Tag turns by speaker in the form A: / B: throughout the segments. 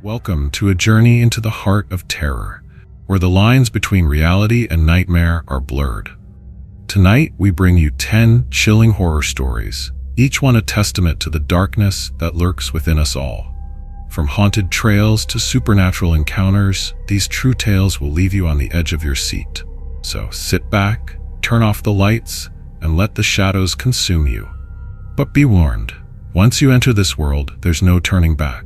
A: Welcome to a journey into the heart of terror, where the lines between reality and nightmare are blurred. Tonight, we bring you 10 chilling horror stories, each one a testament to the darkness that lurks within us all. From haunted trails to supernatural encounters, these true tales will leave you on the edge of your seat. So sit back, turn off the lights, and let the shadows consume you. But be warned, once you enter this world, there's no turning back.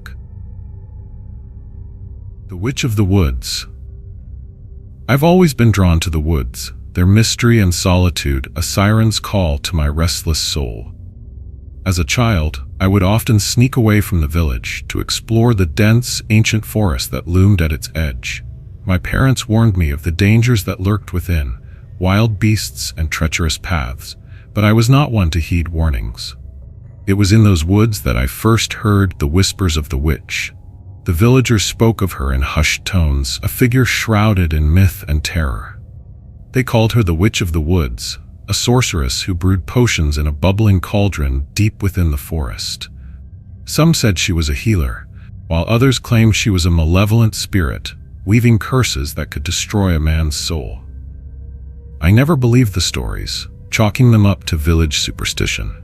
A: The Witch of the Woods. I've always been drawn to the woods, their mystery and solitude, a siren's call to my restless soul. As a child, I would often sneak away from the village to explore the dense, ancient forest that loomed at its edge. My parents warned me of the dangers that lurked within, wild beasts and treacherous paths, but I was not one to heed warnings. It was in those woods that I first heard the whispers of the witch. The villagers spoke of her in hushed tones, a figure shrouded in myth and terror. They called her the Witch of the Woods, a sorceress who brewed potions in a bubbling cauldron deep within the forest. Some said she was a healer, while others claimed she was a malevolent spirit, weaving curses that could destroy a man's soul. I never believed the stories, chalking them up to village superstition.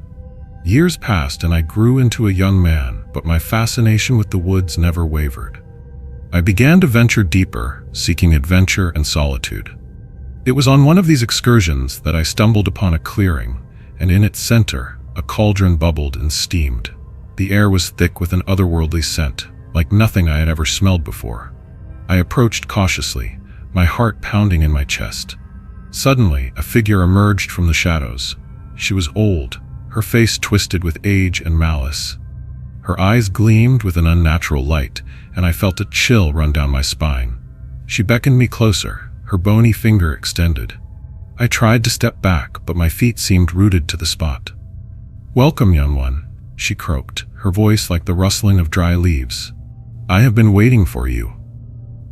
A: Years passed and I grew into a young man, but my fascination with the woods never wavered. I began to venture deeper, seeking adventure and solitude. It was on one of these excursions that I stumbled upon a clearing, and in its center, a cauldron bubbled and steamed. The air was thick with an otherworldly scent, like nothing I had ever smelled before. I approached cautiously, my heart pounding in my chest. Suddenly, a figure emerged from the shadows. She was old, her face twisted with age and malice. Her eyes gleamed with an unnatural light, and I felt a chill run down my spine. She beckoned me closer, her bony finger extended. I tried to step back, but my feet seemed rooted to the spot. "Welcome, young one," she croaked, her voice like the rustling of dry leaves. "I have been waiting for you."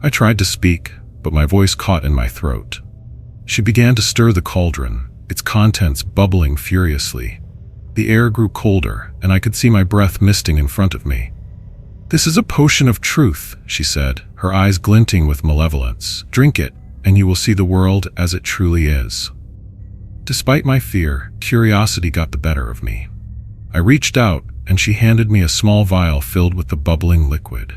A: I tried to speak, but my voice caught in my throat. She began to stir the cauldron, its contents bubbling furiously. The air grew colder, and I could see my breath misting in front of me. "This is a potion of truth," she said, her eyes glinting with malevolence. "Drink it, and you will see the world as it truly is." Despite my fear, curiosity got the better of me. I reached out, and she handed me a small vial filled with the bubbling liquid.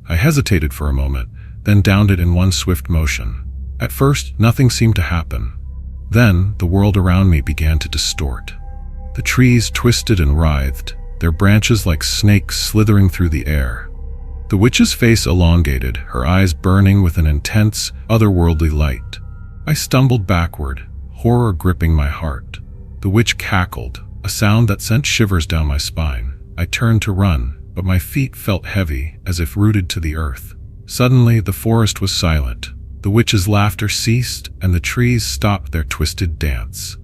A: I hesitated for a moment, then downed it in one swift motion. At first, nothing seemed to happen. Then, the world around me began to distort. The trees twisted and writhed, their branches like snakes slithering through the air. The witch's face elongated, her eyes burning with an intense, otherworldly light. I stumbled backward, horror gripping my heart. The witch cackled, a sound that sent shivers down my spine. I turned to run, but my feet felt heavy, as if rooted to the earth. Suddenly, the forest was silent. The witch's laughter ceased, and the trees stopped their twisted dance.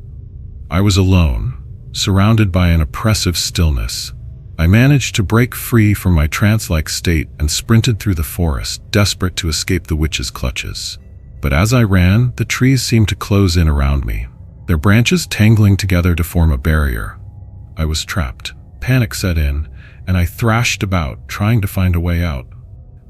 A: I was alone, surrounded by an oppressive stillness. I managed to break free from my trance-like state and sprinted through the forest, desperate to escape the witch's clutches. But as I ran, the trees seemed to close in around me, their branches tangling together to form a barrier. I was trapped. Panic set in, and I thrashed about, trying to find a way out.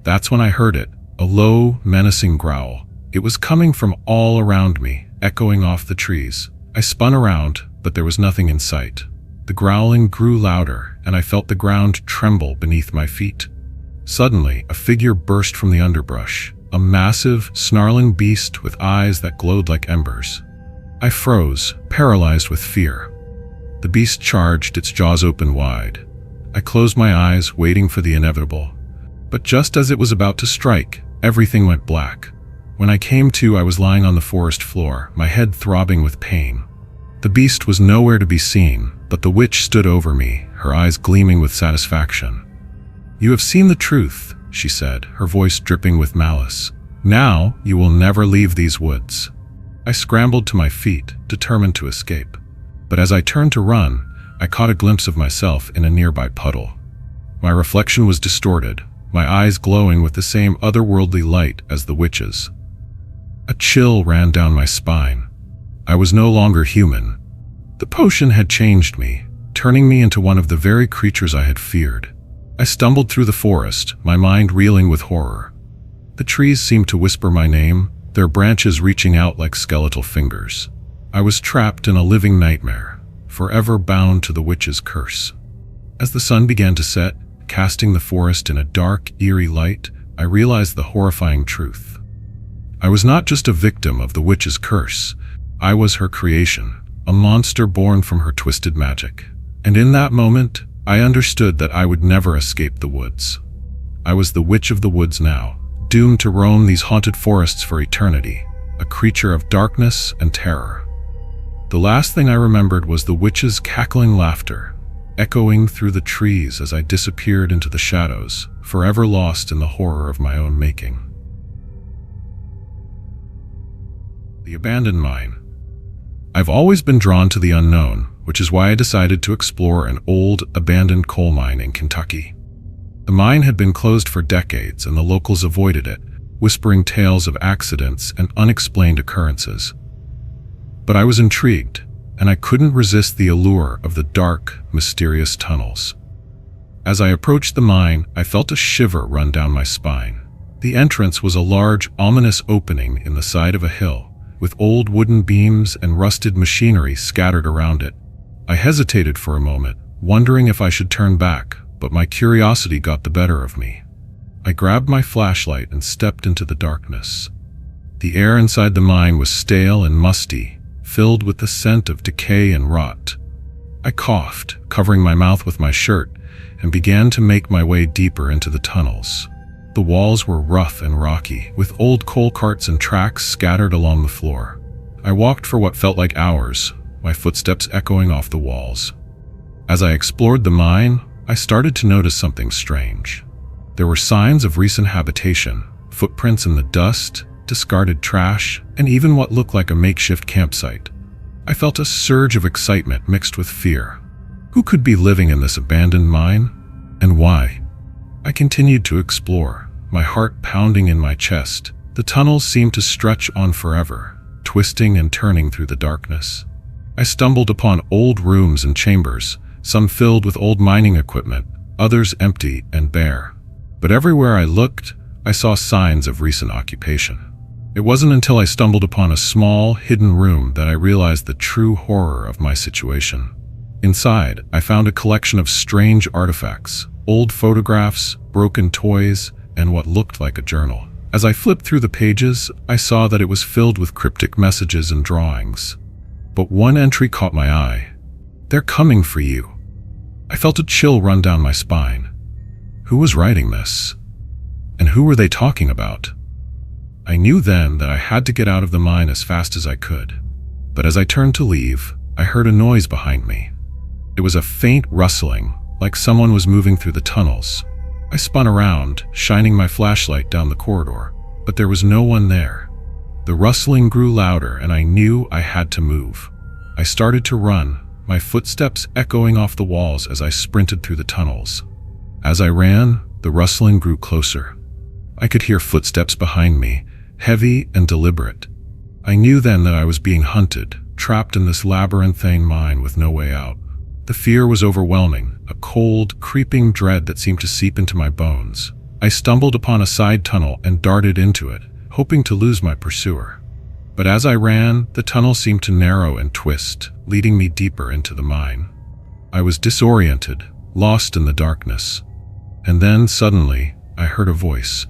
A: That's when I heard it, a low, menacing growl. It was coming from all around me, echoing off the trees. I spun around, but there was nothing in sight. The growling grew louder, and I felt the ground tremble beneath my feet. Suddenly, a figure burst from the underbrush, a massive, snarling beast with eyes that glowed like embers. I froze, paralyzed with fear. The beast charged, its jaws open wide. I closed my eyes, waiting for the inevitable. But just as it was about to strike, everything went black. When I came to, I was lying on the forest floor, my head throbbing with pain. The beast was nowhere to be seen, but the witch stood over me, her eyes gleaming with satisfaction. "You have seen the truth," she said, her voice dripping with malice. "Now you will never leave these woods." I scrambled to my feet, determined to escape. But as I turned to run, I caught a glimpse of myself in a nearby puddle. My reflection was distorted, my eyes glowing with the same otherworldly light as the witch's. A chill ran down my spine. I was no longer human. The potion had changed me, turning me into one of the very creatures I had feared. I stumbled through the forest, my mind reeling with horror. The trees seemed to whisper my name, their branches reaching out like skeletal fingers. I was trapped in a living nightmare, forever bound to the witch's curse. As the sun began to set, casting the forest in a dark, eerie light, I realized the horrifying truth. I was not just a victim of the witch's curse. I was her creation, a monster born from her twisted magic. And in that moment, I understood that I would never escape the woods. I was the witch of the woods now, doomed to roam these haunted forests for eternity, a creature of darkness and terror. The last thing I remembered was the witch's cackling laughter, echoing through the trees as I disappeared into the shadows, forever lost in the horror of my own making. The abandoned mine. I've always been drawn to the unknown, which is why I decided to explore an old, abandoned coal mine in Kentucky. The mine had been closed for decades and the locals avoided it, whispering tales of accidents and unexplained occurrences. But I was intrigued, and I couldn't resist the allure of the dark, mysterious tunnels. As I approached the mine, I felt a shiver run down my spine. The entrance was a large, ominous opening in the side of a hill, with old wooden beams and rusted machinery scattered around it. I hesitated for a moment, wondering if I should turn back, but my curiosity got the better of me. I grabbed my flashlight and stepped into the darkness. The air inside the mine was stale and musty, filled with the scent of decay and rot. I coughed, covering my mouth with my shirt, and began to make my way deeper into the tunnels. The walls were rough and rocky, with old coal carts and tracks scattered along the floor. I walked for what felt like hours, my footsteps echoing off the walls. As I explored the mine, I started to notice something strange. There were signs of recent habitation, footprints in the dust, discarded trash, and even what looked like a makeshift campsite. I felt a surge of excitement mixed with fear. Who could be living in this abandoned mine? And why? I continued to explore, my heart pounding in my chest. The tunnels seemed to stretch on forever, twisting and turning through the darkness. I stumbled upon old rooms and chambers, some filled with old mining equipment, others empty and bare. But everywhere I looked, I saw signs of recent occupation. It wasn't until I stumbled upon a small, hidden room that I realized the true horror of my situation. Inside, I found a collection of strange artifacts, old photographs, broken toys, and what looked like a journal. As I flipped through the pages, I saw that it was filled with cryptic messages and drawings. But one entry caught my eye. "They're coming for you." I felt a chill run down my spine. Who was writing this? And who were they talking about? I knew then that I had to get out of the mine as fast as I could. But as I turned to leave, I heard a noise behind me. It was a faint rustling, like someone was moving through the tunnels. I spun around, shining my flashlight down the corridor, but there was no one there. The rustling grew louder and I knew I had to move. I started to run, my footsteps echoing off the walls as I sprinted through the tunnels. As I ran, the rustling grew closer. I could hear footsteps behind me, heavy and deliberate. I knew then that I was being hunted, trapped in this labyrinthine mine with no way out. The fear was overwhelming, a cold, creeping dread that seemed to seep into my bones. I stumbled upon a side tunnel and darted into it, hoping to lose my pursuer. But as I ran, the tunnel seemed to narrow and twist, leading me deeper into the mine. I was disoriented, lost in the darkness. And then, suddenly, I heard a voice.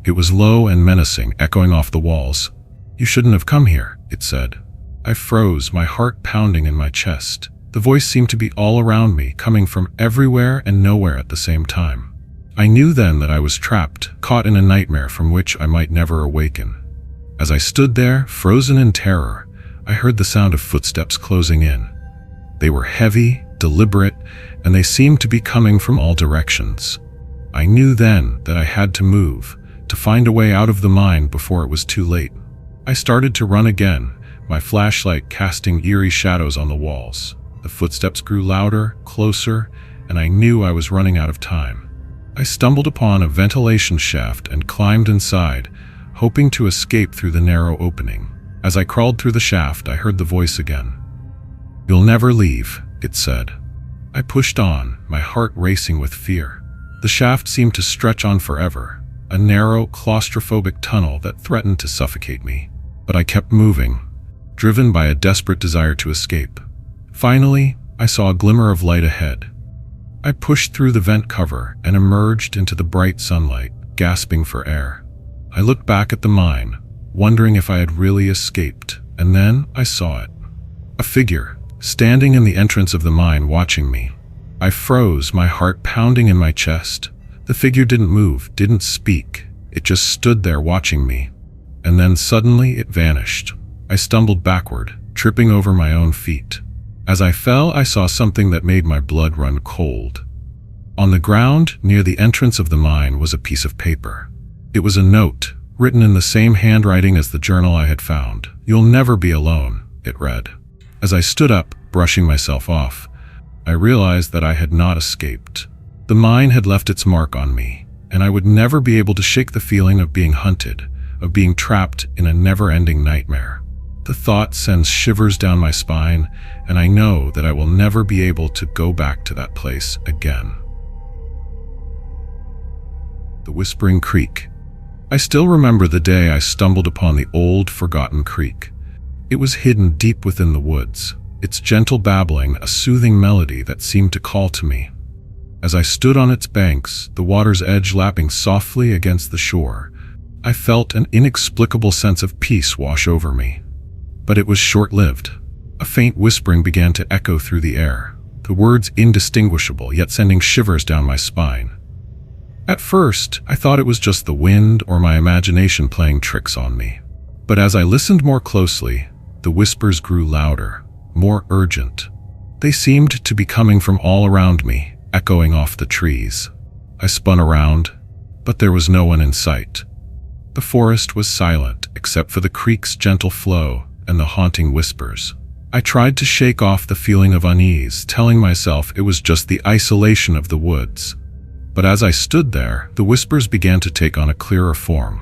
A: It was low and menacing, echoing off the walls. "You shouldn't have come here," it said. I froze, my heart pounding in my chest. The voice seemed to be all around me, coming from everywhere and nowhere at the same time. I knew then that I was trapped, caught in a nightmare from which I might never awaken. As I stood there, frozen in terror, I heard the sound of footsteps closing in. They were heavy, deliberate, and they seemed to be coming from all directions. I knew then that I had to move, to find a way out of the mine before it was too late. I started to run again, my flashlight casting eerie shadows on the walls. The footsteps grew louder, closer, and I knew I was running out of time. I stumbled upon a ventilation shaft and climbed inside, hoping to escape through the narrow opening. As I crawled through the shaft, I heard the voice again. "You'll never leave," it said. I pushed on, my heart racing with fear. The shaft seemed to stretch on forever, a narrow, claustrophobic tunnel that threatened to suffocate me. But I kept moving, driven by a desperate desire to escape. Finally, I saw a glimmer of light ahead. I pushed through the vent cover and emerged into the bright sunlight, gasping for air. I looked back at the mine, wondering if I had really escaped, and then I saw it. A figure, standing in the entrance of the mine watching me. I froze, my heart pounding in my chest. The figure didn't move, didn't speak. It just stood there watching me. And then suddenly it vanished. I stumbled backward, tripping over my own feet. As I fell, I saw something that made my blood run cold. On the ground, near the entrance of the mine, was a piece of paper. It was a note, written in the same handwriting as the journal I had found. "You'll never be alone," it read. As I stood up, brushing myself off, I realized that I had not escaped. The mine had left its mark on me, and I would never be able to shake the feeling of being hunted, of being trapped in a never-ending nightmare. The thought sends shivers down my spine, and I know that I will never be able to go back to that place again. The Whispering Creek. I still remember the day I stumbled upon the old, forgotten creek. It was hidden deep within the woods, its gentle babbling a soothing melody that seemed to call to me. As I stood on its banks, the water's edge lapping softly against the shore, I felt an inexplicable sense of peace wash over me. But it was short-lived. A faint whispering began to echo through the air, the words indistinguishable yet sending shivers down my spine. At first, I thought it was just the wind or my imagination playing tricks on me. But as I listened more closely, the whispers grew louder, more urgent. They seemed to be coming from all around me, echoing off the trees. I spun around, but there was no one in sight. The forest was silent except for the creek's gentle flow and the haunting whispers. I tried to shake off the feeling of unease, telling myself it was just the isolation of the woods. But as I stood there, the whispers began to take on a clearer form.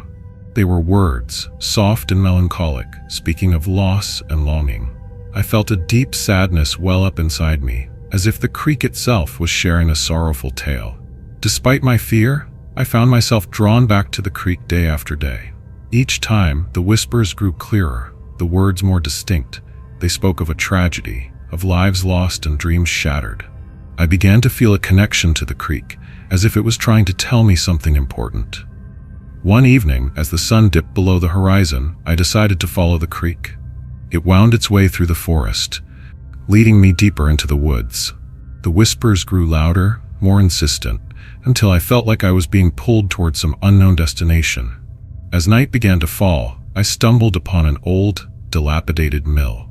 A: They were words, soft and melancholic, speaking of loss and longing. I felt a deep sadness well up inside me, as if the creek itself was sharing a sorrowful tale. Despite my fear, I found myself drawn back to the creek day after day. Each time, the whispers grew clearer, the words more distinct. They spoke of a tragedy, of lives lost and dreams shattered. I began to feel a connection to the creek, as if it was trying to tell me something important. One evening, as the sun dipped below the horizon, I decided to follow the creek. It wound its way through the forest, leading me deeper into the woods. The whispers grew louder, more insistent, until I felt like I was being pulled toward some unknown destination. As night began to fall, I stumbled upon an old, dilapidated mill.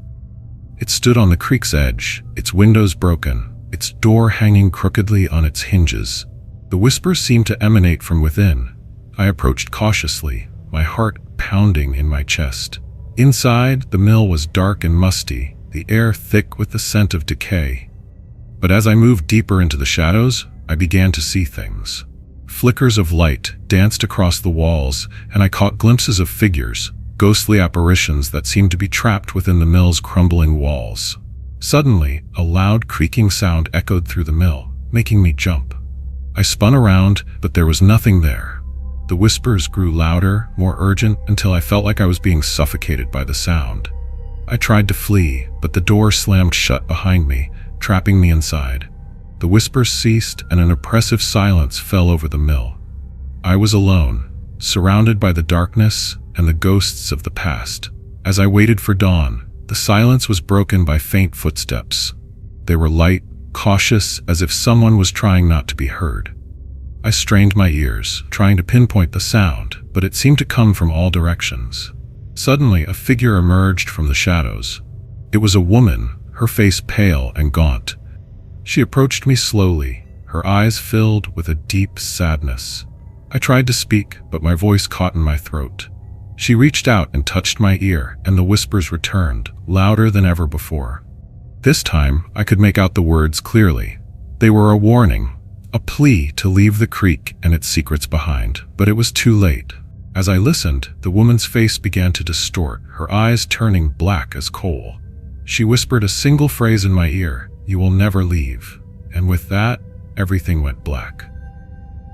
A: It stood on the creek's edge, its windows broken, its door hanging crookedly on its hinges. The whispers seemed to emanate from within. I approached cautiously, my heart pounding in my chest. Inside, the mill was dark and musty, the air thick with the scent of decay. But as I moved deeper into the shadows, I began to see things. Flickers of light danced across the walls, and I caught glimpses of figures, ghostly apparitions that seemed to be trapped within the mill's crumbling walls. Suddenly, a loud creaking sound echoed through the mill, making me jump. I spun around, but there was nothing there. The whispers grew louder, more urgent, until I felt like I was being suffocated by the sound. I tried to flee, but the door slammed shut behind me, trapping me inside. The whispers ceased, and an oppressive silence fell over the mill. I was alone, surrounded by the darkness and the ghosts of the past. As I waited for dawn, the silence was broken by faint footsteps. They were light, cautious, as if someone was trying not to be heard. I strained my ears, trying to pinpoint the sound, but it seemed to come from all directions. Suddenly, a figure emerged from the shadows. It was a woman, her face pale and gaunt. She approached me slowly, her eyes filled with a deep sadness. I tried to speak, but my voice caught in my throat. She reached out and touched my ear, and the whispers returned, louder than ever before. This time, I could make out the words clearly. They were a warning, a plea to leave the creek and its secrets behind, but it was too late. As I listened, the woman's face began to distort, her eyes turning black as coal. She whispered a single phrase in my ear, "You will never leave." And with that, everything went black.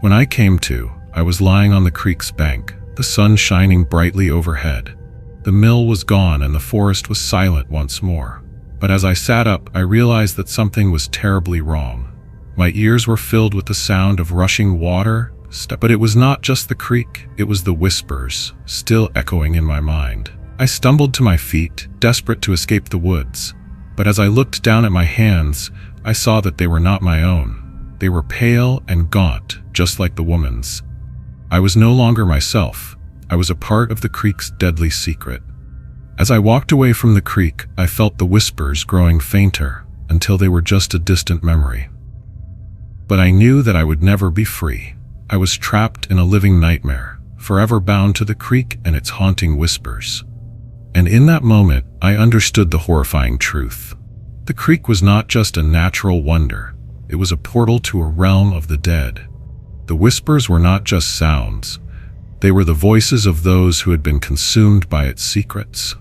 A: When I came to, I was lying on the creek's bank, the sun shining brightly overhead. The mill was gone and the forest was silent once more. But as I sat up, I realized that something was terribly wrong. My ears were filled with the sound of rushing water, but it was not just the creek, it was the whispers, still echoing in my mind. I stumbled to my feet, desperate to escape the woods. But as I looked down at my hands, I saw that they were not my own. They were pale and gaunt, just like the woman's. I was no longer myself. I was a part of the creek's deadly secret. As I walked away from the creek, I felt the whispers growing fainter, until they were just a distant memory. But I knew that I would never be free. I was trapped in a living nightmare, forever bound to the creek and its haunting whispers. And in that moment, I understood the horrifying truth. The creek was not just a natural wonder, it was a portal to a realm of the dead. The whispers were not just sounds, they were the voices of those who had been consumed by its secrets.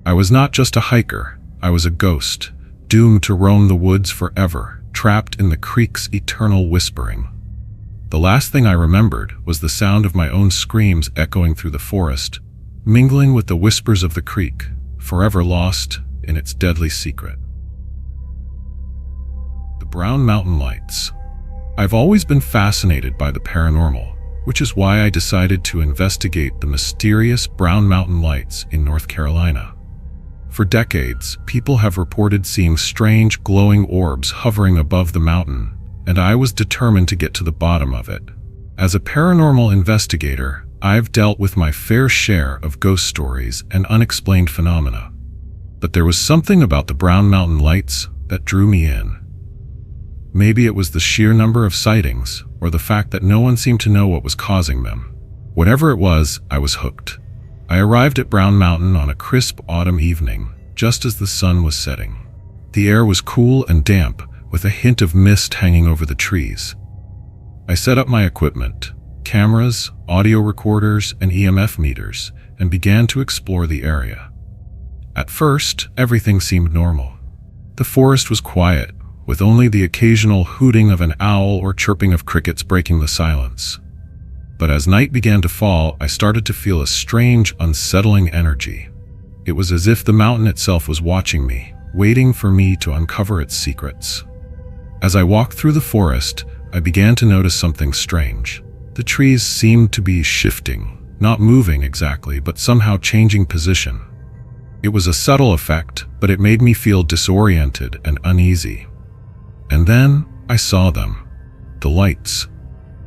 A: I was not just a hiker, I was a ghost, doomed to roam the woods forever, trapped in the creek's eternal whispering. The last thing I remembered was the sound of my own screams echoing through the forest, mingling with the whispers of the creek, forever lost in its deadly secret. The Brown Mountain Lights. I've always been fascinated by the paranormal, which is why I decided to investigate the mysterious Brown Mountain Lights in North Carolina. For decades, people have reported seeing strange glowing orbs hovering above the mountain, and I was determined to get to the bottom of it. As a paranormal investigator, I've dealt with my fair share of ghost stories and unexplained phenomena. But there was something about the Brown Mountain Lights that drew me in. Maybe it was the sheer number of sightings, or the fact that no one seemed to know what was causing them. Whatever it was, I was hooked. I arrived at Brown Mountain on a crisp autumn evening, just as the sun was setting. The air was cool and damp, with a hint of mist hanging over the trees. I set up my equipment, cameras, audio recorders, and EMF meters, and began to explore the area. At first, everything seemed normal. The forest was quiet, with only the occasional hooting of an owl or chirping of crickets breaking the silence. But as night began to fall, I started to feel a strange, unsettling energy. It was as if the mountain itself was watching me, waiting for me to uncover its secrets. As I walked through the forest, I began to notice something strange. The trees seemed to be shifting, not moving exactly, but somehow changing position. It was a subtle effect, but it made me feel disoriented and uneasy. And then I saw them. The lights.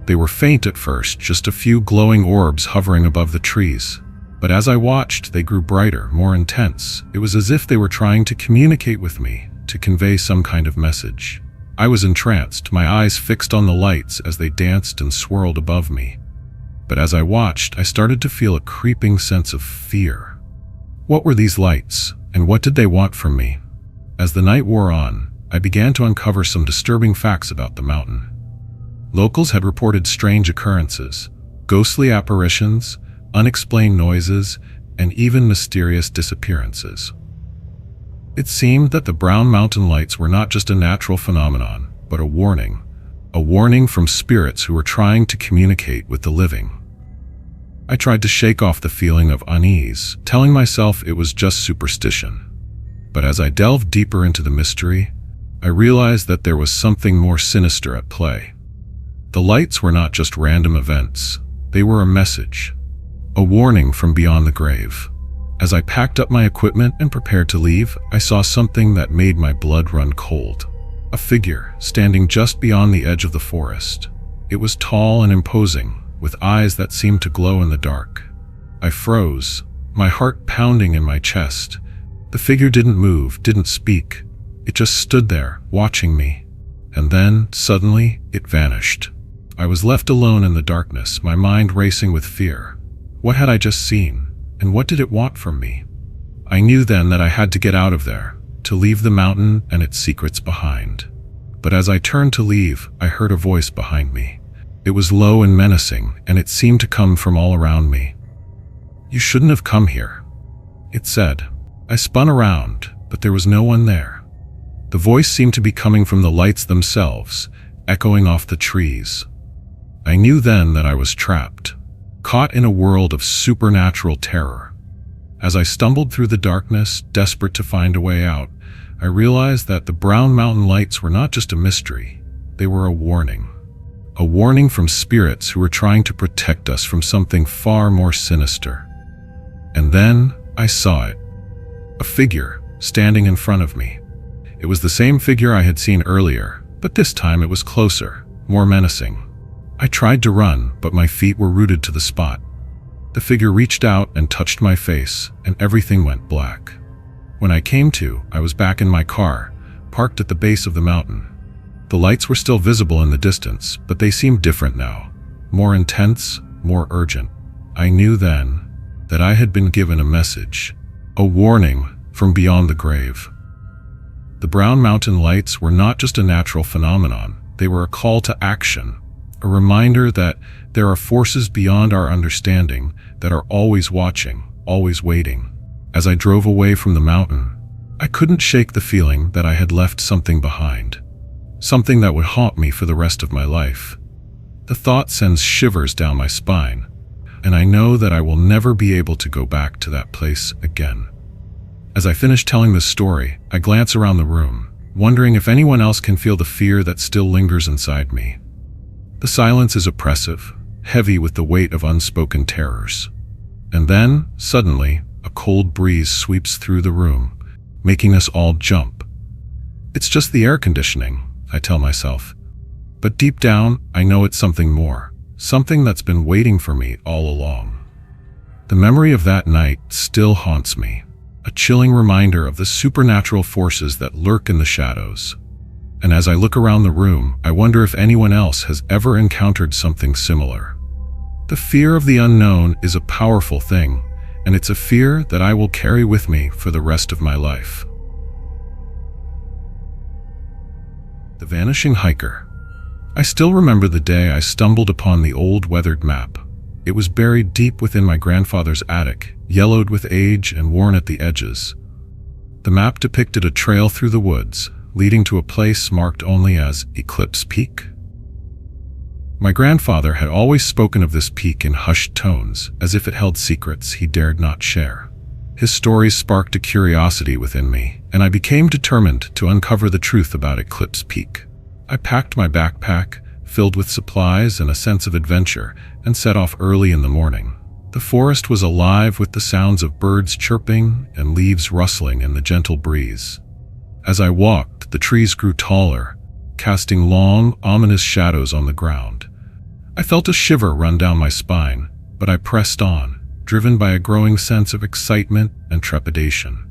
A: They were faint at first, just a few glowing orbs hovering above the trees. But as I watched, they grew brighter, more intense. It was as if they were trying to communicate with me, to convey some kind of message. I was entranced, my eyes fixed on the lights as they danced and swirled above me. But as I watched, I started to feel a creeping sense of fear. What were these lights, and what did they want from me? As the night wore on, I began to uncover some disturbing facts about the mountain. Locals had reported strange occurrences, ghostly apparitions, unexplained noises, and even mysterious disappearances. It seemed that the Brown Mountain Lights were not just a natural phenomenon, but a warning from spirits who were trying to communicate with the living. I tried to shake off the feeling of unease, telling myself it was just superstition. But as I delved deeper into the mystery, I realized that there was something more sinister at play. The lights were not just random events, they were a message, a warning from beyond the grave. As I packed up my equipment and prepared to leave, I saw something that made my blood run cold. A figure standing just beyond the edge of the forest. It was tall and imposing, with eyes that seemed to glow in the dark. I froze, my heart pounding in my chest. The figure didn't move, didn't speak. It just stood there, watching me. And then, suddenly, it vanished. I was left alone in the darkness, my mind racing with fear. What had I just seen? And what did it want from me? I knew then that I had to get out of there, to leave the mountain and its secrets behind. But as I turned to leave, I heard a voice behind me. It was low and menacing, and it seemed to come from all around me. "You shouldn't have come here," it said. I spun around, but there was no one there. The voice seemed to be coming from the lights themselves, echoing off the trees. I knew then that I was trapped, caught in a world of supernatural terror. As I stumbled through the darkness, desperate to find a way out, I realized that the brown mountain lights were not just a mystery, they were a warning. A warning from spirits who were trying to protect us from something far more sinister. And then I saw it. A figure standing in front of me. It was the same figure I had seen earlier, but this time it was closer, more menacing. I tried to run, but my feet were rooted to the spot. The figure reached out and touched my face, and everything went black. When I came to, I was back in my car, parked at the base of the mountain. The lights were still visible in the distance, but they seemed different now. More intense, more urgent. I knew then that I had been given a message, a warning from beyond the grave. The brown mountain lights were not just a natural phenomenon, they were a call to action, a reminder that there are forces beyond our understanding that are always watching, always waiting. As I drove away from the mountain, I couldn't shake the feeling that I had left something behind, something that would haunt me for the rest of my life. The thought sends shivers down my spine, and I know that I will never be able to go back to that place again. As I finish telling this story, I glance around the room, wondering if anyone else can feel the fear that still lingers inside me. The silence is oppressive, heavy with the weight of unspoken terrors. And then, suddenly, a cold breeze sweeps through the room, making us all jump. It's just the air conditioning, I tell myself. But deep down, I know it's something more, something that's been waiting for me all along. The memory of that night still haunts me, a chilling reminder of the supernatural forces that lurk in the shadows. And as I look around the room, I wonder if anyone else has ever encountered something similar. The fear of the unknown is a powerful thing, and it's a fear that I will carry with me for the rest of my life. The Vanishing Hiker. I still remember the day I stumbled upon the old weathered map. It was buried deep within my grandfather's attic, yellowed with age and worn at the edges. The map depicted a trail through the woods, leading to a place marked only as Eclipse Peak. My grandfather had always spoken of this peak in hushed tones, as if it held secrets he dared not share. His stories sparked a curiosity within me, and I became determined to uncover the truth about Eclipse Peak. I packed my backpack, filled with supplies and a sense of adventure, and set off early in the morning. The forest was alive with the sounds of birds chirping and leaves rustling in the gentle breeze. As I walked, the trees grew taller, casting long, ominous shadows on the ground. I felt a shiver run down my spine, but I pressed on, driven by a growing sense of excitement and trepidation.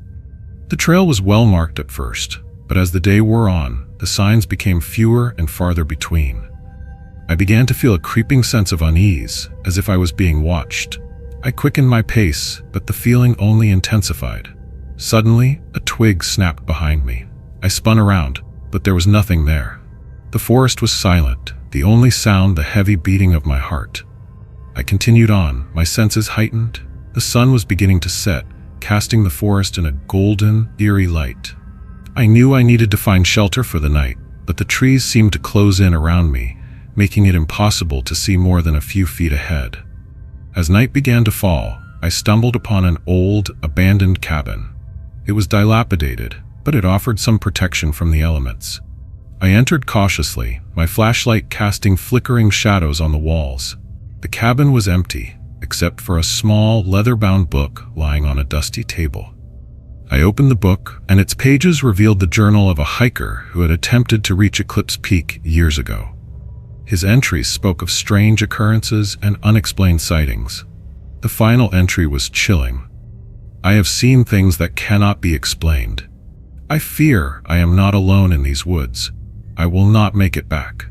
A: The trail was well marked at first, but as the day wore on, the signs became fewer and farther between. I began to feel a creeping sense of unease, as if I was being watched. I quickened my pace, but the feeling only intensified. Suddenly, a twig snapped behind me. I spun around, but there was nothing there. The forest was silent, the only sound the heavy beating of my heart. I continued on, my senses heightened. The sun was beginning to set, casting the forest in a golden, eerie light. I knew I needed to find shelter for the night, but the trees seemed to close in around me, making it impossible to see more than a few feet ahead. As night began to fall, I stumbled upon an old, abandoned cabin. It was dilapidated, but it offered some protection from the elements. I entered cautiously, my flashlight casting flickering shadows on the walls. The cabin was empty, except for a small, leather-bound book lying on a dusty table. I opened the book, and its pages revealed the journal of a hiker who had attempted to reach Eclipse Peak years ago. His entries spoke of strange occurrences and unexplained sightings. The final entry was chilling. I have seen things that cannot be explained. I fear I am not alone in these woods. I will not make it back.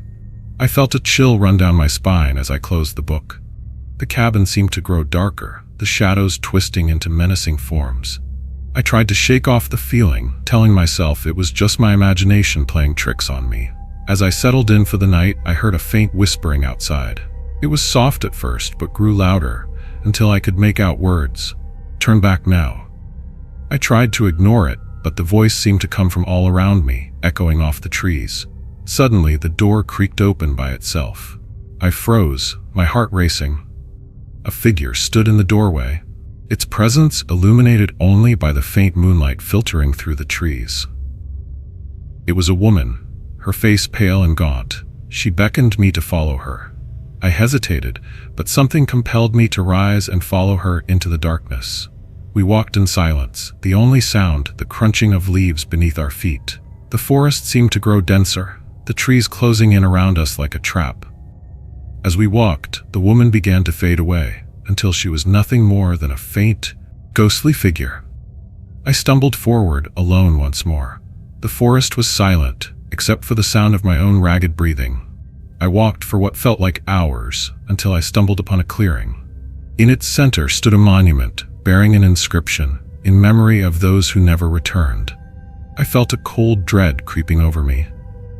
A: I felt a chill run down my spine as I closed the book. The cabin seemed to grow darker, the shadows twisting into menacing forms. I tried to shake off the feeling, telling myself it was just my imagination playing tricks on me. As I settled in for the night, I heard a faint whispering outside. It was soft at first, but grew louder, until I could make out words. "Turn back now." I tried to ignore it, but the voice seemed to come from all around me, echoing off the trees. Suddenly, the door creaked open by itself. I froze, my heart racing. A figure stood in the doorway, its presence illuminated only by the faint moonlight filtering through the trees. It was a woman, her face pale and gaunt. She beckoned me to follow her. I hesitated, but something compelled me to rise and follow her into the darkness. We walked in silence, the only sound the crunching of leaves beneath our feet. The forest seemed to grow denser, the trees closing in around us like a trap. As we walked, the woman began to fade away, until she was nothing more than a faint, ghostly figure. I stumbled forward, alone once more. The forest was silent, except for the sound of my own ragged breathing. I walked for what felt like hours, until I stumbled upon a clearing. In its center stood a monument, bearing an inscription, in memory of those who never returned. I felt a cold dread creeping over me.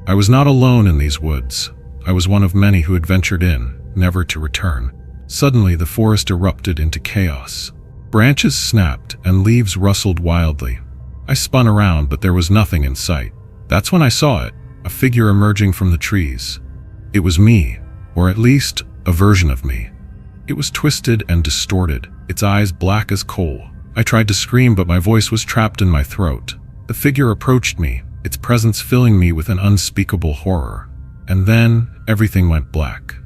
A: I was not alone in these woods. I was one of many who had ventured in, never to return. Suddenly, the forest erupted into chaos. Branches snapped and leaves rustled wildly. I spun around, but there was nothing in sight. That's when I saw it, a figure emerging from the trees. It was me, or at least a version of me. It was twisted and distorted, its eyes black as coal. I tried to scream, but my voice was trapped in my throat. The figure approached me, its presence filling me with an unspeakable horror. And then, everything went black.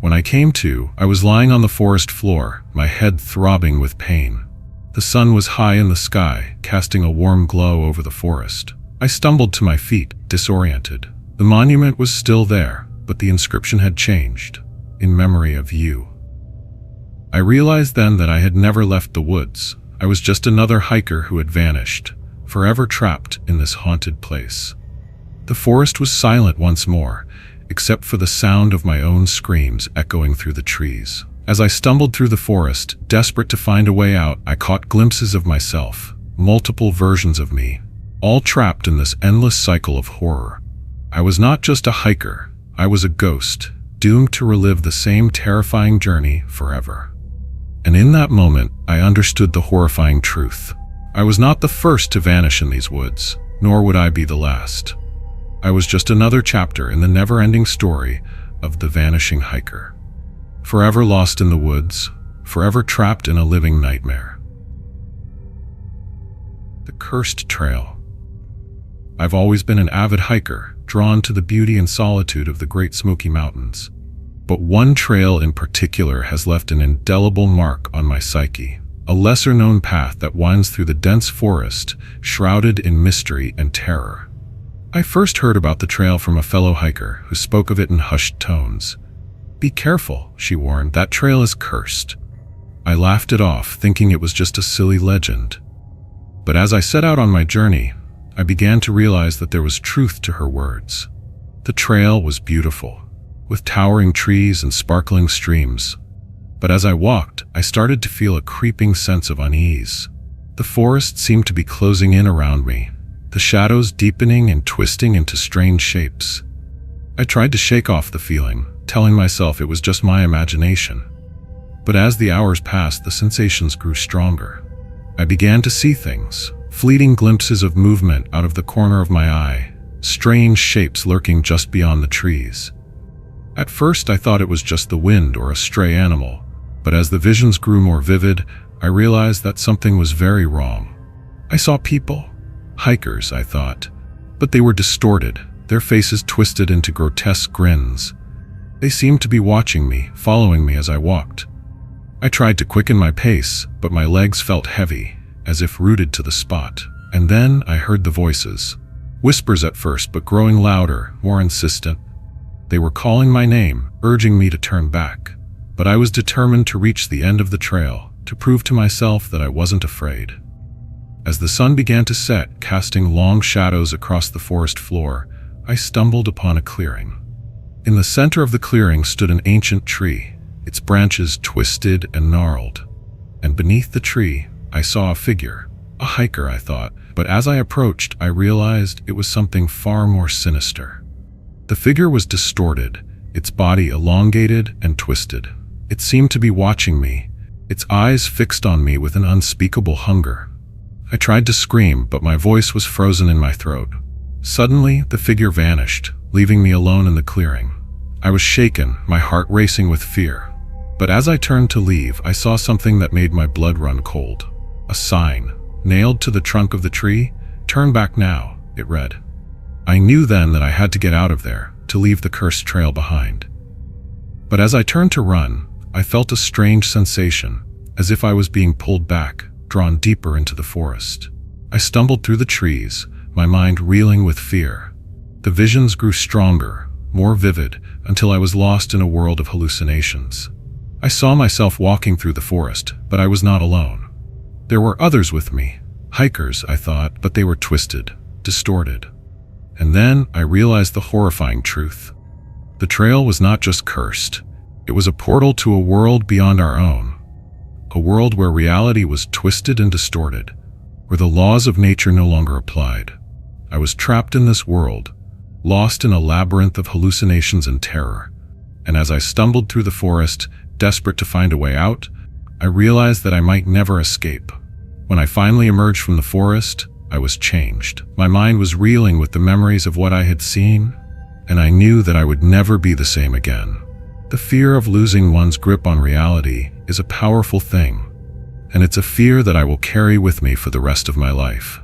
A: When I came to, I was lying on the forest floor, my head throbbing with pain. The sun was high in the sky, casting a warm glow over the forest. I stumbled to my feet, disoriented. The monument was still there, but the inscription had changed, in memory of you. I realized then that I had never left the woods. I was just another hiker who had vanished, forever trapped in this haunted place. The forest was silent once more, except for the sound of my own screams echoing through the trees. As I stumbled through the forest, desperate to find a way out, I caught glimpses of myself, multiple versions of me, all trapped in this endless cycle of horror. I was not just a hiker, I was a ghost, doomed to relive the same terrifying journey forever. And in that moment, I understood the horrifying truth. I was not the first to vanish in these woods, nor would I be the last. I was just another chapter in the never-ending story of the vanishing hiker. Forever lost in the woods, forever trapped in a living nightmare. The Cursed Trail. I've always been an avid hiker, drawn to the beauty and solitude of the Great Smoky Mountains. But one trail in particular has left an indelible mark on my psyche, a lesser-known path that winds through the dense forest, shrouded in mystery and terror. I first heard about the trail from a fellow hiker who spoke of it in hushed tones. "Be careful," she warned, "that trail is cursed." I laughed it off, thinking it was just a silly legend. But as I set out on my journey, I began to realize that there was truth to her words. The trail was beautiful, with towering trees and sparkling streams. But as I walked, I started to feel a creeping sense of unease. The forest seemed to be closing in around me, the shadows deepening and twisting into strange shapes. I tried to shake off the feeling, telling myself it was just my imagination. But as the hours passed, the sensations grew stronger. I began to see things, fleeting glimpses of movement out of the corner of my eye, strange shapes lurking just beyond the trees. At first I thought it was just the wind or a stray animal, but as the visions grew more vivid, I realized that something was very wrong. I saw people, hikers, I thought, but they were distorted, their faces twisted into grotesque grins. They seemed to be watching me, following me as I walked. I tried to quicken my pace, but my legs felt heavy, as if rooted to the spot. And then I heard the voices. Whispers at first, but growing louder, more insistent. They were calling my name, urging me to turn back. But I was determined to reach the end of the trail, to prove to myself that I wasn't afraid. As the sun began to set, casting long shadows across the forest floor, I stumbled upon a clearing. In the center of the clearing stood an ancient tree, its branches twisted and gnarled. And beneath the tree, I saw a figure. A hiker, I thought, but as I approached, I realized it was something far more sinister. The figure was distorted, its body elongated and twisted. It seemed to be watching me, its eyes fixed on me with an unspeakable hunger. I tried to scream, but my voice was frozen in my throat. Suddenly, the figure vanished, leaving me alone in the clearing. I was shaken, my heart racing with fear. But as I turned to leave, I saw something that made my blood run cold. A sign, nailed to the trunk of the tree. "Turn back now," it read. I knew then that I had to get out of there, to leave the cursed trail behind. But as I turned to run, I felt a strange sensation, as if I was being pulled back, drawn deeper into the forest. I stumbled through the trees, my mind reeling with fear. The visions grew stronger, more vivid, until I was lost in a world of hallucinations. I saw myself walking through the forest, but I was not alone. There were others with me, hikers, I thought, but they were twisted, distorted. And then I realized the horrifying truth. The trail was not just cursed, it was a portal to a world beyond our own. A world where reality was twisted and distorted, where the laws of nature no longer applied. I was trapped in this world, lost in a labyrinth of hallucinations and terror. And as I stumbled through the forest, desperate to find a way out, I realized that I might never escape. When I finally emerged from the forest, I was changed. My mind was reeling with the memories of what I had seen, and I knew that I would never be the same again. The fear of losing one's grip on reality is a powerful thing, and it's a fear that I will carry with me for the rest of my life.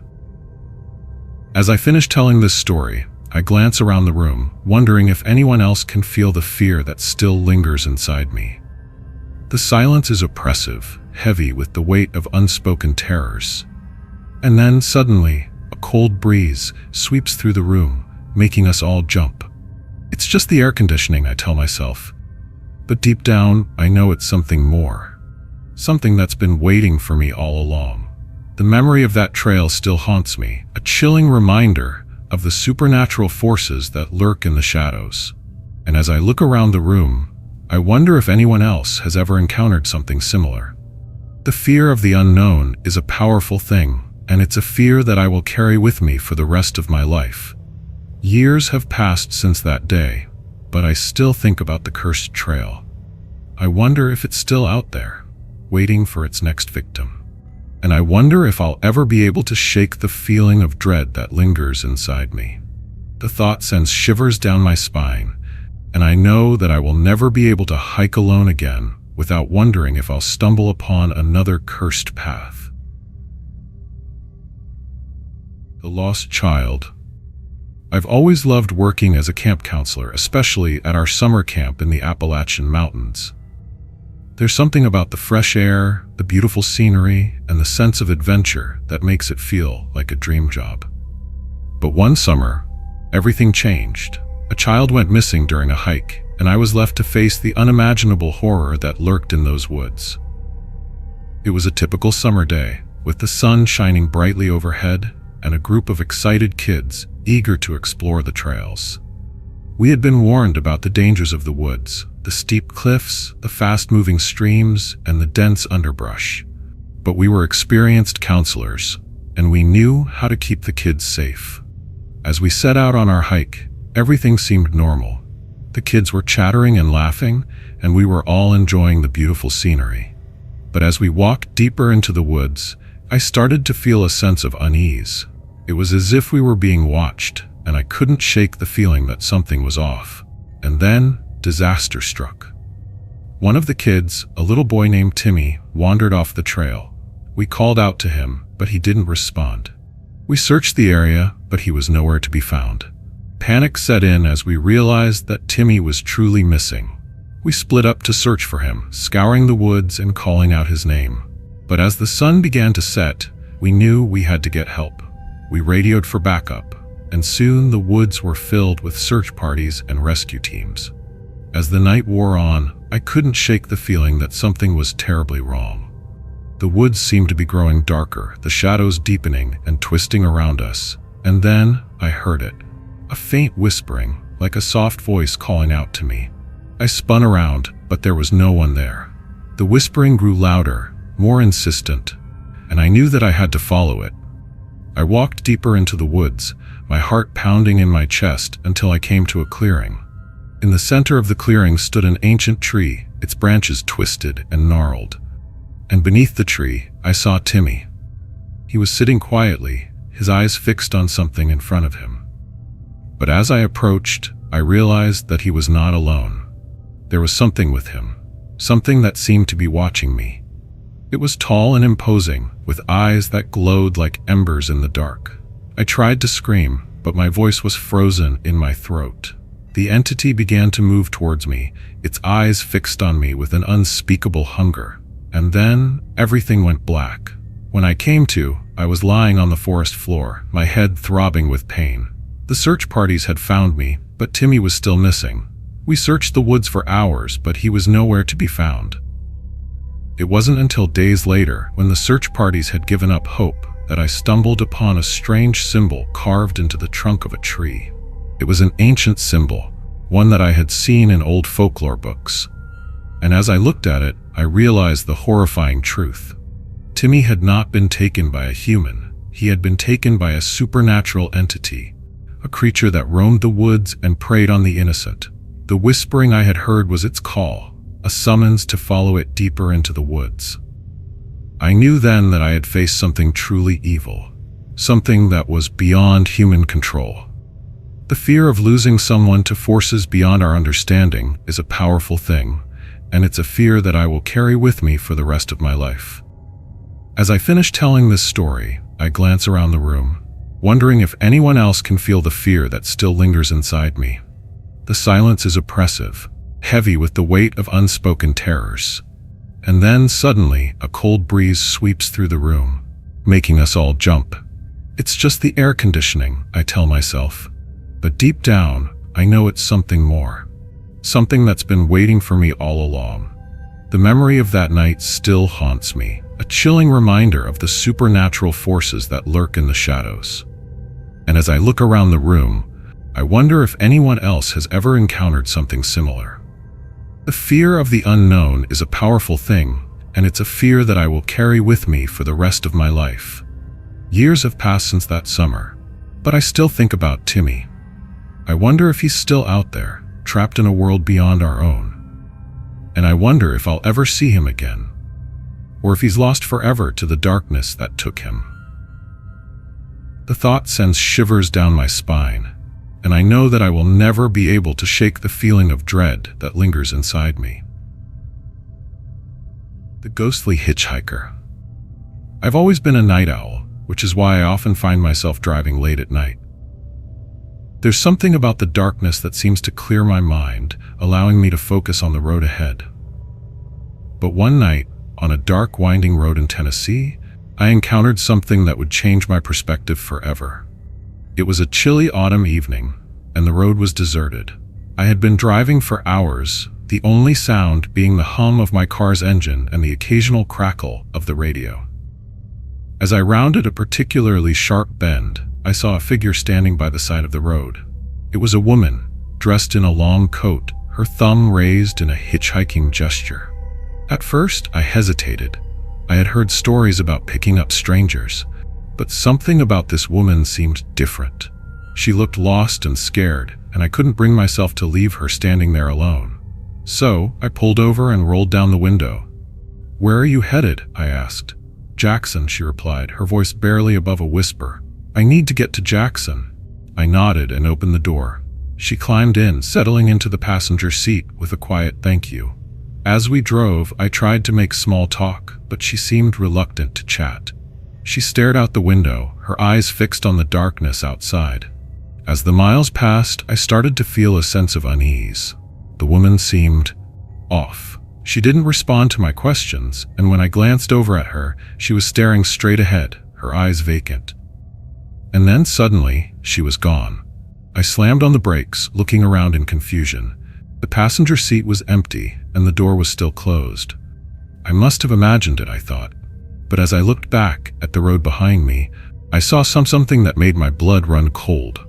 A: As I finish telling this story, I glance around the room, wondering if anyone else can feel the fear that still lingers inside me. The silence is oppressive, heavy with the weight of unspoken terrors. And then, suddenly, a cold breeze sweeps through the room, making us all jump. It's just the air conditioning, I tell myself. But deep down, I know it's something more. Something that's been waiting for me all along. The memory of that trail still haunts me, a chilling reminder of the supernatural forces that lurk in the shadows. And as I look around the room, I wonder if anyone else has ever encountered something similar. The fear of the unknown is a powerful thing, and it's a fear that I will carry with me for the rest of my life. Years have passed since that day, but I still think about the cursed trail. I wonder if it's still out there, waiting for its next victim. And I wonder if I'll ever be able to shake the feeling of dread that lingers inside me. The thought sends shivers down my spine, and I know that I will never be able to hike alone again without wondering if I'll stumble upon another cursed path. The Lost Child. I've always loved working as a camp counselor, especially at our summer camp in the Appalachian Mountains. There's something about the fresh air, the beautiful scenery, and the sense of adventure that makes it feel like a dream job. But one summer, everything changed. A child went missing during a hike, and I was left to face the unimaginable horror that lurked in those woods. It was a typical summer day, with the sun shining brightly overhead and a group of excited kids eager to explore the trails. We had been warned about the dangers of the woods, the steep cliffs, the fast-moving streams, and the dense underbrush. But we were experienced counselors, and we knew how to keep the kids safe. As we set out on our hike, everything seemed normal. The kids were chattering and laughing, and we were all enjoying the beautiful scenery. But as we walked deeper into the woods, I started to feel a sense of unease. It was as if we were being watched, and I couldn't shake the feeling that something was off. And then, disaster struck. One of the kids, a little boy named Timmy, wandered off the trail. We called out to him, but he didn't respond. We searched the area, but he was nowhere to be found. Panic set in as we realized that Timmy was truly missing. We split up to search for him, scouring the woods and calling out his name. But as the sun began to set, we knew we had to get help. We radioed for backup, and soon the woods were filled with search parties and rescue teams. As the night wore on, I couldn't shake the feeling that something was terribly wrong. The woods seemed to be growing darker, the shadows deepening and twisting around us. And then I heard it. A faint whispering, like a soft voice calling out to me. I spun around, but there was no one there. The whispering grew louder, more insistent, and I knew that I had to follow it. I walked deeper into the woods, my heart pounding in my chest until I came to a clearing. In the center of the clearing stood an ancient tree, its branches twisted and gnarled. And beneath the tree, I saw Timmy. He was sitting quietly, his eyes fixed on something in front of him. But as I approached, I realized that he was not alone. There was something with him, something that seemed to be watching me. It was tall and imposing, with eyes that glowed like embers in the dark. I tried to scream, but my voice was frozen in my throat. The entity began to move towards me, its eyes fixed on me with an unspeakable hunger. And then, everything went black. When I came to, I was lying on the forest floor, my head throbbing with pain. The search parties had found me, but Timmy was still missing. We searched the woods for hours, but he was nowhere to be found. It wasn't until days later, when the search parties had given up hope, that I stumbled upon a strange symbol carved into the trunk of a tree. It was an ancient symbol, one that I had seen in old folklore books. And as I looked at it, I realized the horrifying truth. Timmy had not been taken by a human. He had been taken by a supernatural entity, a creature that roamed the woods and preyed on the innocent. The whispering I had heard was its call, a summons to follow it deeper into the woods. I knew then that I had faced something truly evil, something that was beyond human control. The fear of losing someone to forces beyond our understanding is a powerful thing, and it's a fear that I will carry with me for the rest of my life. As I finish telling this story, I glance around the room, wondering if anyone else can feel the fear that still lingers inside me. The silence is oppressive, heavy with the weight of unspoken terrors. And then, suddenly, a cold breeze sweeps through the room, making us all jump. It's just the air conditioning, I tell myself. But deep down, I know it's something more. Something that's been waiting for me all along. The memory of that night still haunts me, a chilling reminder of the supernatural forces that lurk in the shadows. And as I look around the room, I wonder if anyone else has ever encountered something similar. The fear of the unknown is a powerful thing, and it's a fear that I will carry with me for the rest of my life. Years have passed since that summer, but I still think about Timmy. I wonder if he's still out there, trapped in a world beyond our own. And I wonder if I'll ever see him again, or if he's lost forever to the darkness that took him. The thought sends shivers down my spine, and I know that I will never be able to shake the feeling of dread that lingers inside me. The ghostly hitchhiker. I've always been a night owl, which is why I often find myself driving late at night. There's something about the darkness that seems to clear my mind, allowing me to focus on the road ahead. But one night, on a dark, winding road in Tennessee, I encountered something that would change my perspective forever. It was a chilly autumn evening, and the road was deserted. I had been driving for hours, the only sound being the hum of my car's engine and the occasional crackle of the radio. As I rounded a particularly sharp bend, I saw a figure standing by the side of the road. It was a woman, dressed in a long coat, her thumb raised in a hitchhiking gesture. At first, I hesitated. I had heard stories about picking up strangers, but something about this woman seemed different. She looked lost and scared, and I couldn't bring myself to leave her standing there alone. So, I pulled over and rolled down the window. "Where are you headed?" I asked. "Jackson," she replied, her voice barely above a whisper. "I need to get to Jackson." I nodded and opened the door. She climbed in, settling into the passenger seat with a quiet "thank you." As we drove, I tried to make small talk, but she seemed reluctant to chat. She stared out the window, her eyes fixed on the darkness outside. As the miles passed, I started to feel a sense of unease. The woman seemed off. She didn't respond to my questions, and when I glanced over at her, she was staring straight ahead, her eyes vacant. And then suddenly, she was gone. I slammed on the brakes, looking around in confusion. The passenger seat was empty, and the door was still closed. I must have imagined it, I thought. But as I looked back at the road behind me, I saw something that made my blood run cold.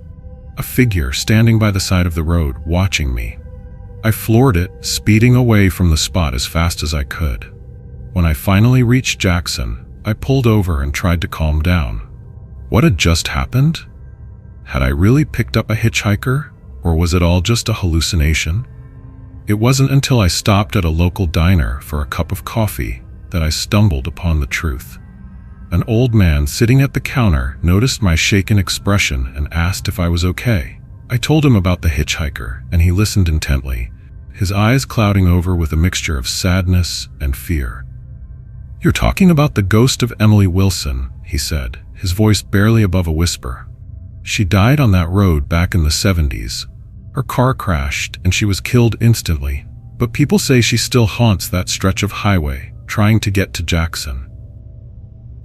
A: A figure standing by the side of the road, watching me. I floored it, speeding away from the spot as fast as I could. When I finally reached Jackson, I pulled over and tried to calm down. What had just happened? Had I really picked up a hitchhiker, or was it all just a hallucination? It wasn't until I stopped at a local diner for a cup of coffee that I stumbled upon the truth. An old man sitting at the counter noticed my shaken expression and asked if I was okay. I told him about the hitchhiker, and he listened intently, his eyes clouding over with a mixture of sadness and fear. "You're talking about the ghost of Emily Wilson," he said, his voice barely above a whisper. "She died on that road back in the 70s. Her car crashed and she was killed instantly, but people say she still haunts that stretch of highway, trying to get to Jackson."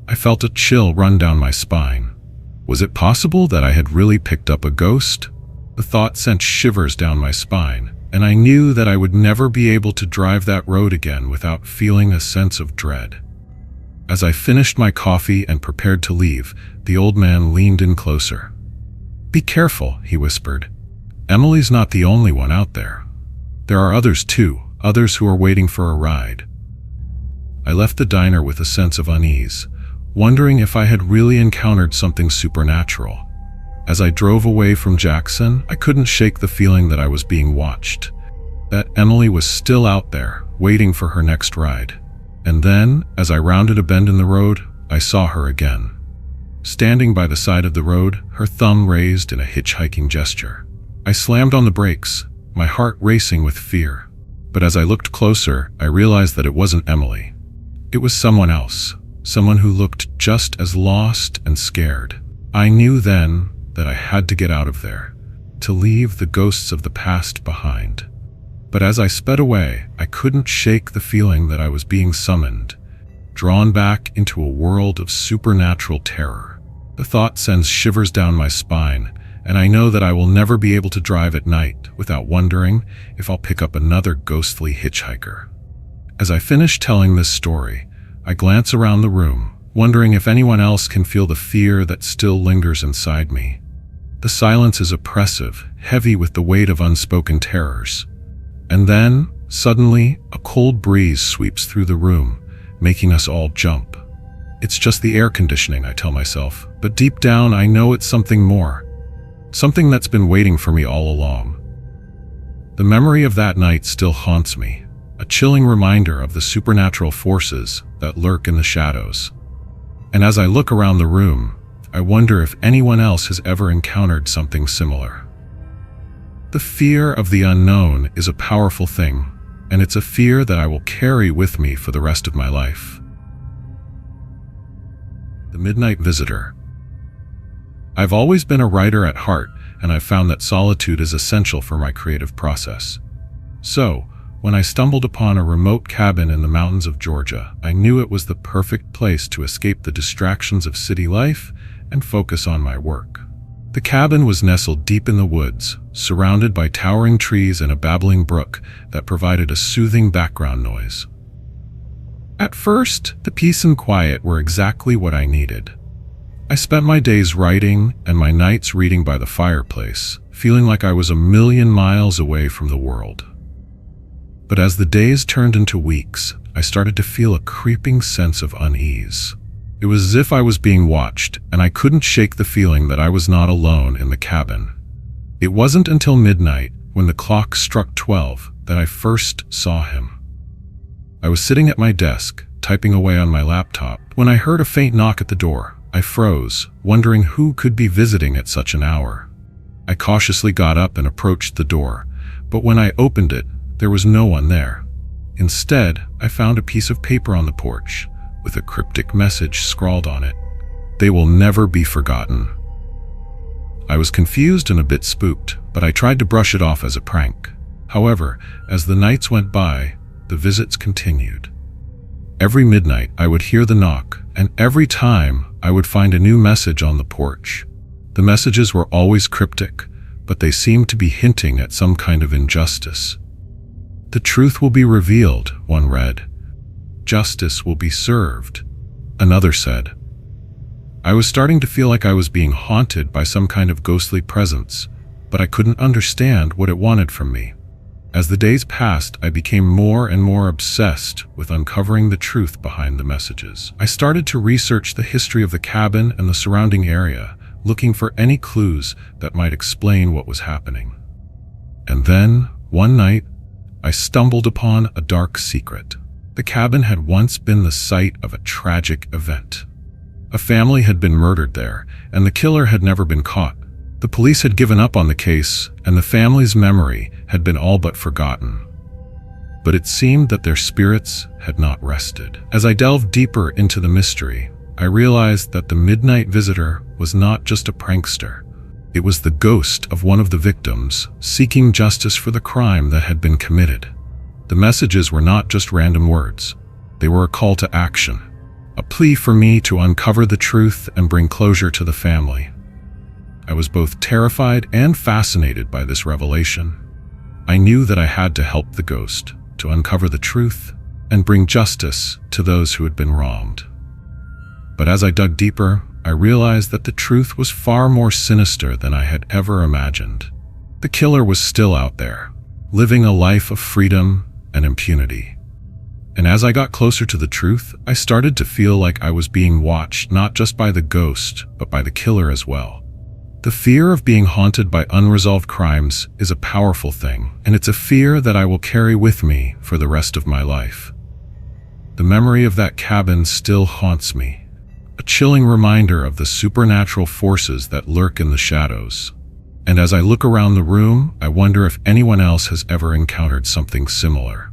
A: I felt a chill run down my spine. Was it possible that I had really picked up a ghost? The thought sent shivers down my spine, and I knew that I would never be able to drive that road again without feeling a sense of dread. As I finished my coffee and prepared to leave, the old man leaned in closer. "Be careful," he whispered. "Emily's not the only one out there. There are others too, others who are waiting for a ride." I left the diner with a sense of unease, wondering if I had really encountered something supernatural. As I drove away from Jackson, I couldn't shake the feeling that I was being watched, that Emily was still out there, waiting for her next ride. And then, as I rounded a bend in the road, I saw her again. Standing by the side of the road, her thumb raised in a hitchhiking gesture. I slammed on the brakes, my heart racing with fear. But as I looked closer, I realized that it wasn't Emily. It was someone else, someone who looked just as lost and scared. I knew then that I had to get out of there, to leave the ghosts of the past behind. But as I sped away, I couldn't shake the feeling that I was being summoned, drawn back into a world of supernatural terror. The thought sends shivers down my spine, and I know that I will never be able to drive at night without wondering if I'll pick up another ghostly hitchhiker. As I finish telling this story, I glance around the room, wondering if anyone else can feel the fear that still lingers inside me. The silence is oppressive, heavy with the weight of unspoken terrors. And then, suddenly, a cold breeze sweeps through the room, making us all jump. It's just the air conditioning, I tell myself, but deep down I know it's something more. Something that's been waiting for me all along. The memory of that night still haunts me, a chilling reminder of the supernatural forces that lurk in the shadows. And as I look around the room, I wonder if anyone else has ever encountered something similar. The fear of the unknown is a powerful thing, and it's a fear that I will carry with me for the rest of my life. The Midnight Visitor. I've always been a writer at heart, and I've found that solitude is essential for my creative process. So, when I stumbled upon a remote cabin in the mountains of Georgia, I knew it was the perfect place to escape the distractions of city life and focus on my work. The cabin was nestled deep in the woods, surrounded by towering trees and a babbling brook that provided a soothing background noise. At first, the peace and quiet were exactly what I needed. I spent my days writing and my nights reading by the fireplace, feeling like I was a million miles away from the world. But as the days turned into weeks, I started to feel a creeping sense of unease. It was as if I was being watched, and I couldn't shake the feeling that I was not alone in the cabin. It wasn't until midnight, when the clock struck 12, that I first saw him. I was sitting at my desk, typing away on my laptop, when I heard a faint knock at the door. I froze, wondering who could be visiting at such an hour. I cautiously got up and approached the door, but when I opened it, there was no one there. Instead, I found a piece of paper on the porch, with a cryptic message scrawled on it. "They will never be forgotten." I was confused and a bit spooked, but I tried to brush it off as a prank. However, as the nights went by, the visits continued. Every midnight, I would hear the knock, and every time, I would find a new message on the porch. The messages were always cryptic, but they seemed to be hinting at some kind of injustice. "The truth will be revealed," one read. "Justice will be served," another said. I was starting to feel like I was being haunted by some kind of ghostly presence, but I couldn't understand what it wanted from me. As the days passed, I became more and more obsessed with uncovering the truth behind the messages. I started to research the history of the cabin and the surrounding area, looking for any clues that might explain what was happening. And then, one night, I stumbled upon a dark secret. The cabin had once been the site of a tragic event. A family had been murdered there, and the killer had never been caught. The police had given up on the case, and the family's memory had been all but forgotten. But it seemed that their spirits had not rested. As I delved deeper into the mystery, I realized that the midnight visitor was not just a prankster. It was the ghost of one of the victims, seeking justice for the crime that had been committed. The messages were not just random words. They were a call to action, a plea for me to uncover the truth and bring closure to the family. I was both terrified and fascinated by this revelation. I knew that I had to help the ghost, to uncover the truth, and bring justice to those who had been wronged. But as I dug deeper, I realized that the truth was far more sinister than I had ever imagined. The killer was still out there, living a life of freedom and impunity. And as I got closer to the truth, I started to feel like I was being watched not just by the ghost, but by the killer as well. The fear of being haunted by unresolved crimes is a powerful thing, and it's a fear that I will carry with me for the rest of my life. The memory of that cabin still haunts me, a chilling reminder of the supernatural forces that lurk in the shadows. And as I look around the room, I wonder if anyone else has ever encountered something similar.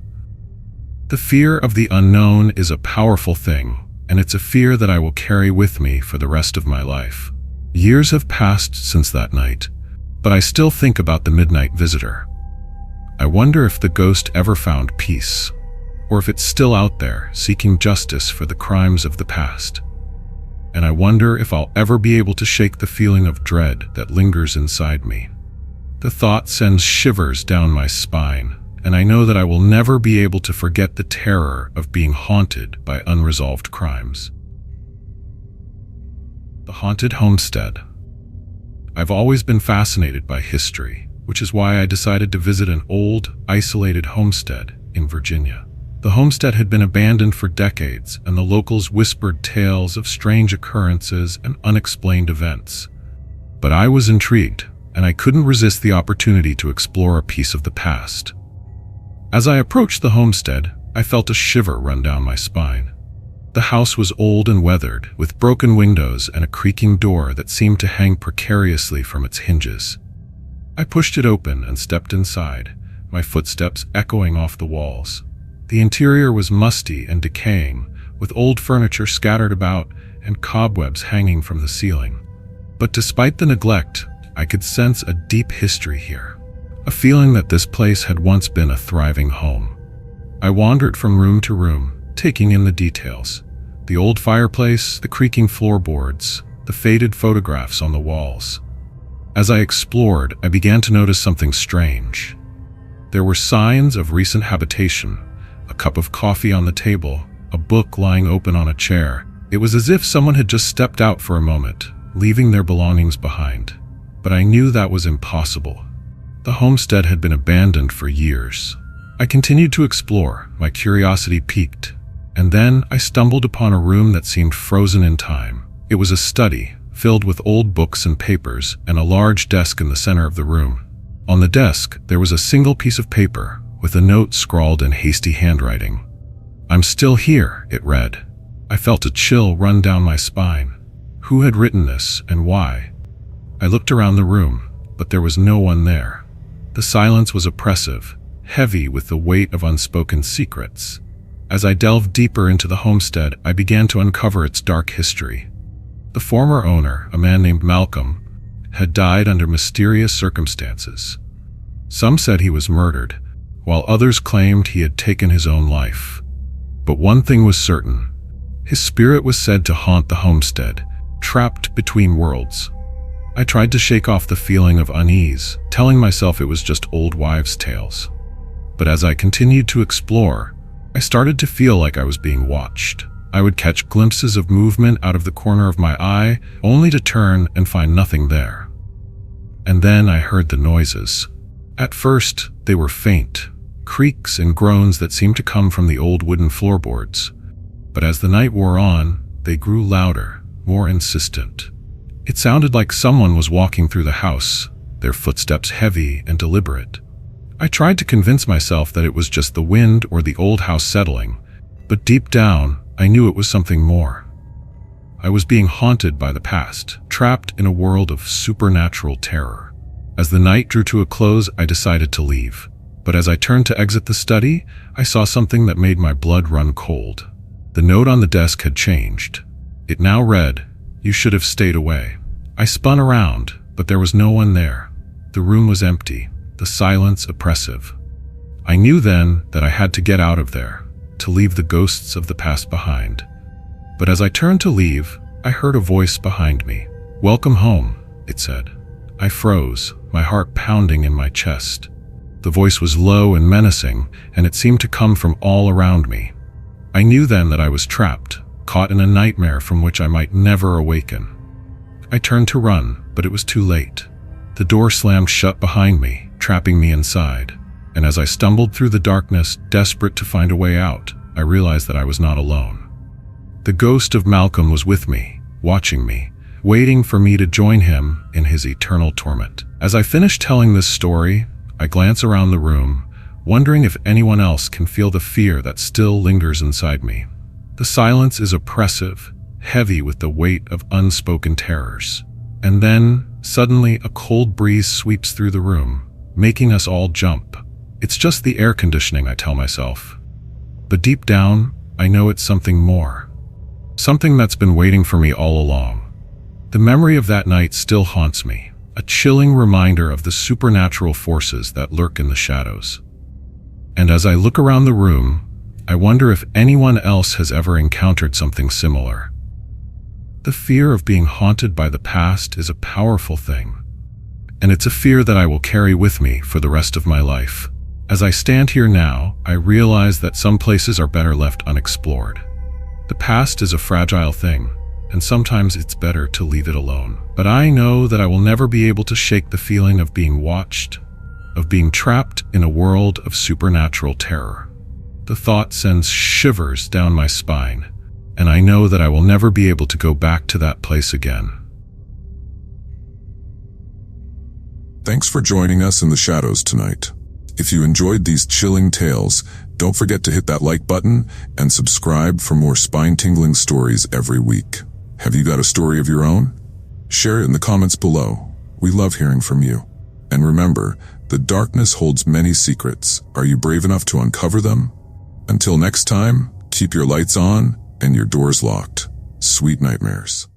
A: The fear of the unknown is a powerful thing, and it's a fear that I will carry with me for the rest of my life. Years have passed since that night, but I still think about the midnight visitor. I wonder if the ghost ever found peace, or if it's still out there seeking justice for the crimes of the past. And I wonder if I'll ever be able to shake the feeling of dread that lingers inside me. The thought sends shivers down my spine, and I know that I will never be able to forget the terror of being haunted by unresolved crimes. The haunted homestead. I've always been fascinated by history, which is why I decided to visit an old, isolated homestead in Virginia. The homestead had been abandoned for decades, and the locals whispered tales of strange occurrences and unexplained events. But I was intrigued, and I couldn't resist the opportunity to explore a piece of the past. As I approached the homestead, I felt a shiver run down my spine. The house was old and weathered, with broken windows and a creaking door that seemed to hang precariously from its hinges. I pushed it open and stepped inside, my footsteps echoing off the walls. The interior was musty and decaying, with old furniture scattered about and cobwebs hanging from the ceiling. But despite the neglect, I could sense a deep history here, a feeling that this place had once been a thriving home. I wandered from room to room, taking in the details. The old fireplace, the creaking floorboards, the faded photographs on the walls. As I explored, I began to notice something strange. There were signs of recent habitation, a cup of coffee on the table, a book lying open on a chair. It was as if someone had just stepped out for a moment, leaving their belongings behind. But I knew that was impossible. The homestead had been abandoned for years. I continued to explore, my curiosity piqued. And then I stumbled upon a room that seemed frozen in time. It was a study, filled with old books and papers, and a large desk in the center of the room. On the desk, there was a single piece of paper, with a note scrawled in hasty handwriting. "I'm still here," it read. I felt a chill run down my spine. Who had written this, and why? I looked around the room, but there was no one there. The silence was oppressive, heavy with the weight of unspoken secrets. As I delved deeper into the homestead, I began to uncover its dark history. The former owner, a man named Malcolm, had died under mysterious circumstances. Some said he was murdered, while others claimed he had taken his own life. But one thing was certain: his spirit was said to haunt the homestead, trapped between worlds. I tried to shake off the feeling of unease, telling myself it was just old wives' tales. But as I continued to explore, I started to feel like I was being watched. I would catch glimpses of movement out of the corner of my eye, only to turn and find nothing there. And then I heard the noises. At first, they were faint, creaks and groans that seemed to come from the old wooden floorboards. But as the night wore on, they grew louder, more insistent. It sounded like someone was walking through the house, their footsteps heavy and deliberate. I tried to convince myself that it was just the wind or the old house settling, but deep down, I knew it was something more. I was being haunted by the past, trapped in a world of supernatural terror. As the night drew to a close, I decided to leave. But as I turned to exit the study, I saw something that made my blood run cold. The note on the desk had changed. It now read, "You should have stayed away." I spun around, but there was no one there. The room was empty, the silence oppressive. I knew then that I had to get out of there, to leave the ghosts of the past behind. But as I turned to leave, I heard a voice behind me. "Welcome home," it said. I froze, my heart pounding in my chest. The voice was low and menacing, and it seemed to come from all around me. I knew then that I was trapped, caught in a nightmare from which I might never awaken. I turned to run, but it was too late. The door slammed shut behind me, trapping me inside. And as I stumbled through the darkness, desperate to find a way out, I realized that I was not alone. The ghost of Malcolm was with me, watching me, waiting for me to join him in his eternal torment. As I finished telling this story, I glance around the room, wondering if anyone else can feel the fear that still lingers inside me. The silence is oppressive, heavy with the weight of unspoken terrors. And then, suddenly, a cold breeze sweeps through the room, making us all jump. It's just the air conditioning, I tell myself. But deep down, I know it's something more. Something that's been waiting for me all along. The memory of that night still haunts me, a chilling reminder of the supernatural forces that lurk in the shadows. And as I look around the room, I wonder if anyone else has ever encountered something similar. The fear of being haunted by the past is a powerful thing, and it's a fear that I will carry with me for the rest of my life. As I stand here now, I realize that some places are better left unexplored. The past is a fragile thing, and sometimes it's better to leave it alone. But I know that I will never be able to shake the feeling of being watched, of being trapped in a world of supernatural terror. The thought sends shivers down my spine, and I know that I will never be able to go back to that place again.
B: Thanks for joining us in the shadows tonight. If you enjoyed these chilling tales, don't forget to hit that like button and subscribe for more spine-tingling stories every week. Have you got a story of your own? Share it in the comments below. We love hearing from you. And remember, the darkness holds many secrets. Are you brave enough to uncover them? Until next time, keep your lights on and your doors locked. Sweet nightmares.